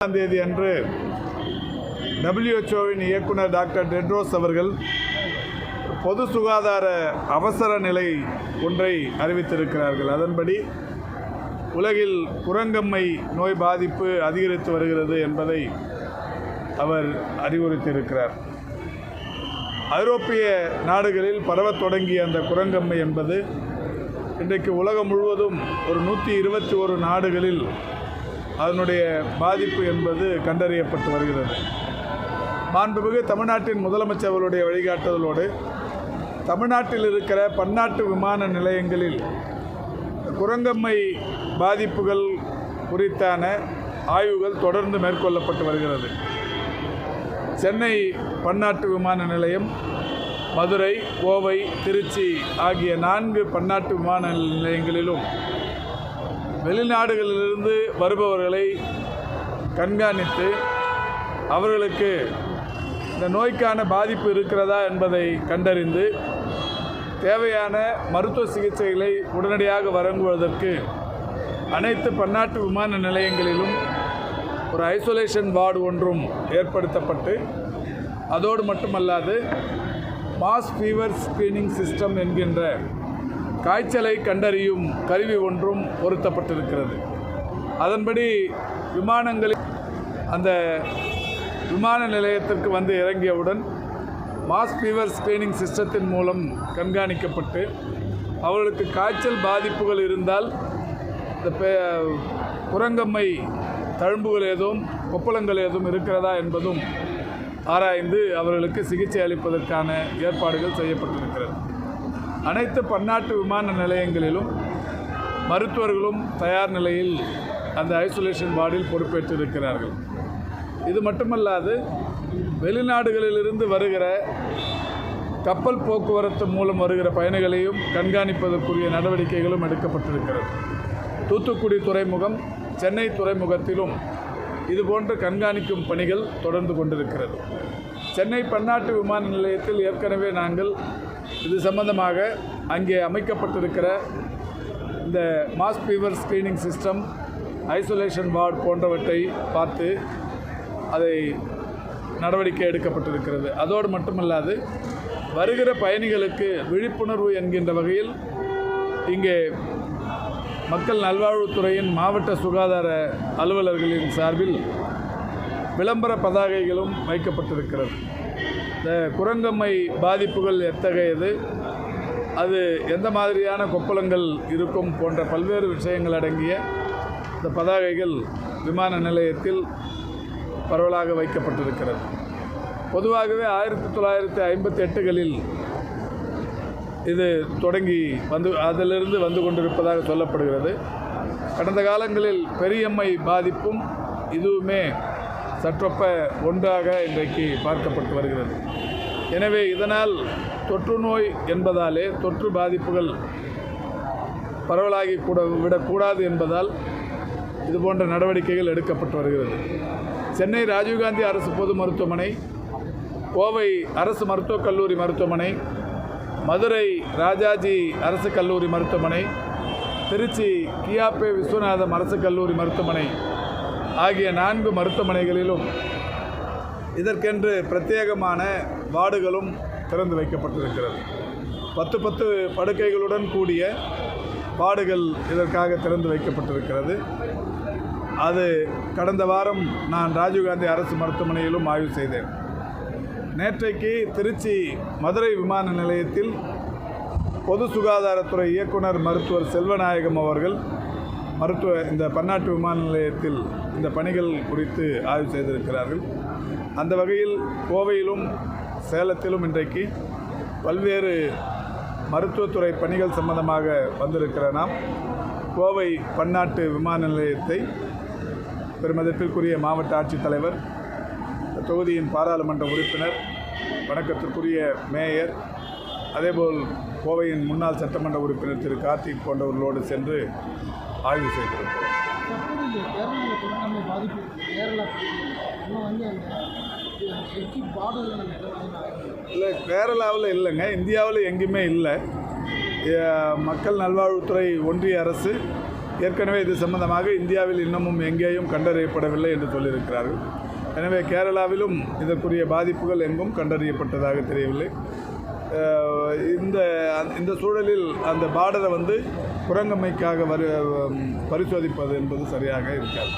தேதி அன்று WHO-வின் இயக்குனர் டாக்டர் டெட்ரோஸ் அவர்கள் பொது சுகாதார அவசர நிலை ஒன்றை அறிவித்திருக்கிறார்கள். அதன்படி உலகில் குரங்கம்மை நோய் பாதிப்பு அதிகரித்து வருகிறது என்பதை அவர் அறிவுறுத்தியிருக்கிறார். ஐரோப்பிய நாடுகளில் பரவத் தொடங்கிய அந்த குரங்கம்மை என்பது இன்றைக்கு உலகம் முழுவதும் ஒரு 121 நாடுகளில் அதனுடைய பாதிப்பு என்பது கண்டறியப்பட்டு வருகிறது. மாண்புமிகு தமிழ்நாட்டின் முதலமைச்சர் அவருடைய வழிகாட்டுதலோடு தமிழ்நாட்டில் இருக்கிற பன்னாட்டு விமான நிலையங்களில் குரங்கம்மை பாதிப்புகள் குறித்தான ஆய்வுகள் தொடர்ந்து மேற்கொள்ளப்பட்டு வருகிறது. சென்னை பன்னாட்டு விமான நிலையம், மதுரை, கோவை, திருச்சி ஆகிய 4 பன்னாட்டு விமான நிலையங்களிலும் வெளிநாடுகளிலிருந்து வருபவர்களை கண்காணித்து அவர்களுக்கு இந்த நோய்க்கான பாதிப்பு இருக்கிறதா என்பதை கண்டறிந்து தேவையான மருத்துவ சிகிச்சைகளை உடனடியாக வழங்குவதற்கு அனைத்து பன்னாட்டு விமான நிலையங்களிலும் ஒரு ஐசோலேஷன் வார்டு ஒன்றும் ஏற்படுத்தப்பட்டு, அதோடு மட்டுமல்லாது மாஸ் ஃபீவர் ஸ்க்ரீனிங் சிஸ்டம் என்கின்ற காய்ச்சலை கண்டறியும் கருவி ஒன்றும் பொருத்தப்பட்டிருக்கிறது. அதன்படி விமானங்களில் அந்த விமான நிலையத்திற்கு வந்து இறங்கியவுடன் மாஸ் ஃபீவர் ஸ்க்ரீனிங் சிஸ்டத்தின் மூலம் கண்காணிக்கப்பட்டு அவர்களுக்கு காய்ச்சல் பாதிப்புகள் இருந்தால் இந்த குரங்கம்மை தழும்புகள் ஏதும் கொப்பளங்கள் ஏதும் இருக்கிறதா என்பதும் ஆராய்ந்து அவர்களுக்கு சிகிச்சை அளிப்பதற்கான ஏற்பாடுகள் செய்யப்பட்டிருக்கிறது. அனைத்து பன்னாட்டு விமான நிலையங்களிலும் மருத்துவர்களும் தயார் நிலையில் அந்த ஐசோலேஷன் வார்டில் பொறுப்பேற்றிருக்கிறார்கள். இது மட்டுமல்லாது வெளிநாடுகளிலிருந்து வருகிற கப்பல் போக்குவரத்து மூலம் வருகிற பயணிகளையும் கண்காணிப்பதற்குரிய நடவடிக்கைகளும் எடுக்கப்பட்டிருக்கிறது. தூத்துக்குடி துறைமுகம், சென்னை துறைமுகத்திலும் இதுபோன்ற கண்காணிக்கும் பணிகள் தொடர்ந்து கொண்டிருக்கிறது. சென்னை பன்னாட்டு விமான நிலையத்தில் ஏற்கனவே நாங்கள் இது சம்பந்தமாக அங்கே அமைக்கப்பட்டிருக்கிற இந்த mass fever screening system, isolation ward போன்றவற்றை பார்த்து அதை நடவடிக்கை எடுக்கப்பட்டிருக்கிறது. அதோடு மட்டுமல்லாது வருகிற பயணிகளுக்கு விழிப்புணர்வு என்கின்ற வகையில் இங்கே மக்கள் நல்வாழ்வுத்துறையின் மாவட்ட சுகாதார அலுவலர்களின் சார்பில் விளம்பர பதாகைகளும் வைக்கப்பட்டிருக்கிறது. இந்த குரங்கம்மை பாதிப்புகள் எத்தகையது, அது எந்த மாதிரியான கொப்பளங்கள் இருக்கும் போன்ற பல்வேறு விஷயங்கள் அடங்கிய இந்த பதாகைகள் விமான நிலையத்தில் பரவலாக வைக்கப்பட்டிருக்கிறது. பொதுவாகவே 1958களில் இது தொடங்கி அதிலிருந்து வந்து கொண்டிருப்பதாக சொல்லப்படுகிறது. கடந்த காலங்களில் பெரியம்மை பாதிப்பும் இதுவுமே சற்றொப்ப ஒன்றாக இன்றைக்கு பார்க்கப்பட்டு வருகிறது. எனவே இதனால் தொற்று நோய் என்பதாலே தொற்று பாதிப்புகள் பரவலாகி விடக்கூடாது என்பதால் இதுபோன்ற நடவடிக்கைகள் எடுக்கப்பட்டு வருகிறது. சென்னை ராஜீவ்காந்தி அரசு பொது மருத்துவமனை, கோவை அரசு மருத்துவக் கல்லூரி மருத்துவமனை, மதுரை ராஜாஜி அரசு கல்லூரி மருத்துவமனை, திருச்சி கியாபே விஸ்வநாதம் அரசு கல்லூரி மருத்துவமனை ஆகிய 4 மருத்துவமனைகளிலும் இதற்கென்று பிரத்யேகமான வார்டுகளும் திறந்து வைக்கப்பட்டிருக்கிறது. 10 படுக்கைகளுடன் கூடிய வார்டுகள் இதற்காக திறந்து வைக்கப்பட்டிருக்கிறது. அது கடந்த வாரம் நான் ராஜீவ்காந்தி அரசு மருத்துவமனையிலும் ஆய்வு செய்தேன். நேற்றைக்கு திருச்சி மதுரை விமான நிலையத்தில் பொது சுகாதாரத்துறை இயக்குனர் மருத்துவர் செல்வநாயகம் அவர்கள் இந்த பன்னாட்டு விமான நிலையத்தில் இந்த பணிகள் குறித்து ஆய்வு செய்திருக்கிறார்கள். அந்த வகையில் கோவையிலும் சேலத்திலும் இன்றைக்கு பல்வேறு மருத்துவத்துறை பணிகள் சம்பந்தமாக வந்திருக்கிற நாம் கோவை பன்னாட்டு விமான நிலையத்தை பெருமதிப்பிற்குரிய மாவட்ட ஆட்சித்தலைவர், தொகுதியின் பாராளுமன்ற உறுப்பினர், வணக்கத்திற்குரிய மேயர், அதேபோல் கோவையின் முன்னாள் சட்டமன்ற உறுப்பினர் திரு கார்த்திக் போன்றவர்களோடு சென்று ஆய்வு செய்திருக்கிறோம். இல்லை, கேரளாவில் இல்லைங்க, இந்தியாவில் எங்கேயுமே இல்லை. மக்கள் நல்வாழ்வுத்துறை ஒன்றிய அரசு ஏற்கனவே இது சம்பந்தமாக இந்தியாவில் இன்னமும் எங்கேயும் கண்டறியப்படவில்லை என்று சொல்லியிருக்கிறார்கள். எனவே கேரளாவிலும் இதற்குரிய பாதிப்புகள் எங்கும் கண்டறியப்பட்டதாக தெரியவில்லை. இந்த சூழலில் அந்த பார்டரை குரங்கம்மைக்காக பரிசோதிப்பது என்பது சரியாக இருக்காது.